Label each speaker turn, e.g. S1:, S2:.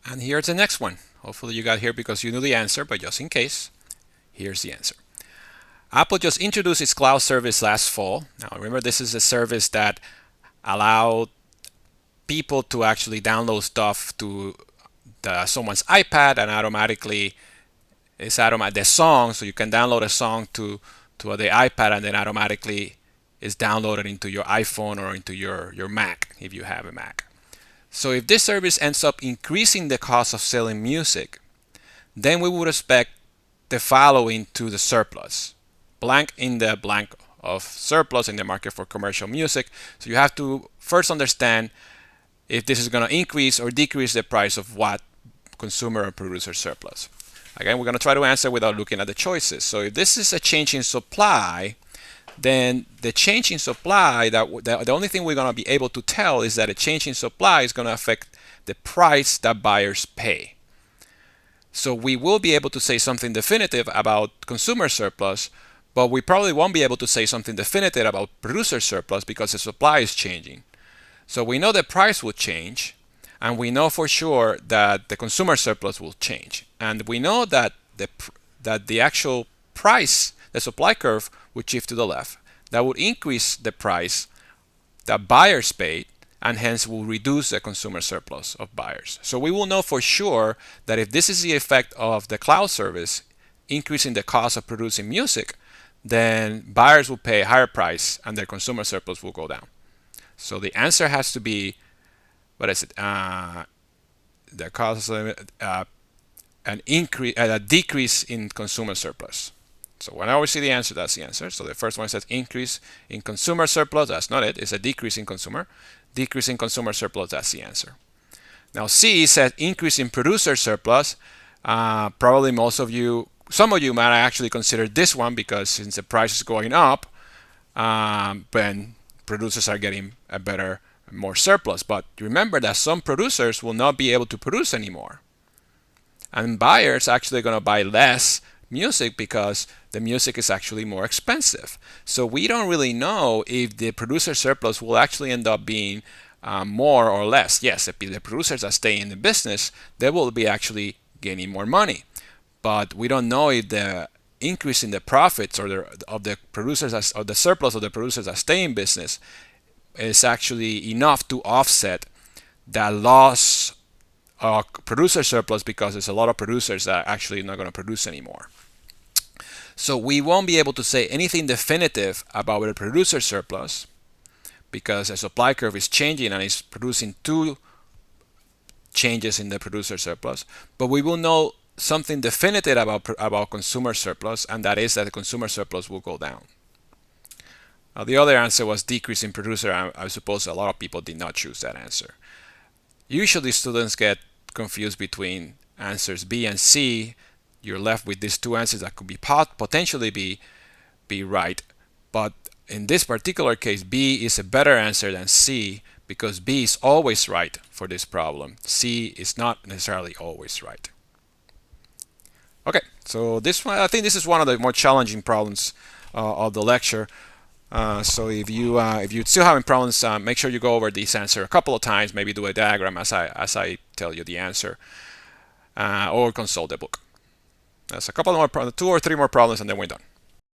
S1: And here's the next one. Hopefully you got here because you knew the answer, but just in case, here's the answer. Apple just introduced its cloud service last fall. Now remember, this is a service that allowed people to actually download stuff to someone's iPad and automatically the song, so you can download a song to the iPad and then automatically is downloaded into your iPhone or into your Mac if you have a Mac. So if this service ends up increasing the cost of selling music, then we would expect the following to the surplus. Blank in the blank of surplus in the market for commercial music. So you have to first understand if this is going to increase or decrease the price of what consumer or producer surplus. Again, we're going to try to answer without looking at the choices. So if this is a change in supply, then the change in supply, the only thing we're going to be able to tell is that a change in supply is going to affect the price that buyers pay. So we will be able to say something definitive about consumer surplus, but we probably won't be able to say something definitive about producer surplus because the supply is changing. So we know the price will change, and we know for sure that the consumer surplus will change. And we know that the actual price, the supply curve, would shift to the left. That would increase the price that buyers paid, and hence will reduce the consumer surplus of buyers. So we will know for sure that if this is the effect of the cloud service increasing the cost of producing music, then buyers will pay a higher price and their consumer surplus will go down. So the answer has to be, what is it? The cost of a decrease in consumer surplus. So whenever we see the answer, that's the answer. So the first one says increase in consumer surplus. That's not it. It's a decrease in consumer. Decrease in consumer surplus. That's the answer. Now C says increase in producer surplus. Probably some of you might actually consider this one because since the price is going up, then producers are getting more surplus. But remember that some producers will not be able to produce anymore. And buyers are actually going to buy less music because the music is actually more expensive. So we don't really know if the producer surplus will actually end up being more or less. Yes, the producers that stay in the business, they will be actually gaining more money. But we don't know if the increase in the profits of the producers or the surplus of the producers that stay in business is actually enough to offset that loss of producer surplus because there's a lot of producers that are actually not going to produce anymore. So we won't be able to say anything definitive about the producer surplus because the supply curve is changing and it's producing two changes in the producer surplus. But we will know something definitive about consumer surplus, and that is that the consumer surplus will go down. The other answer was decrease in producer. I suppose a lot of people did not choose that answer. Usually students get confused between answers B and C. You're left with these two answers that could potentially be right, but in this particular case, B is a better answer than C because B is always right for this problem. C is not necessarily always right. Okay, so I think this is one of the more challenging problems of the lecture. So if you're still having problems, make sure you go over this answer a couple of times. Maybe do a diagram as I tell you the answer, or consult the book. That's a couple more, 2 or 3 more problems, and then we're done.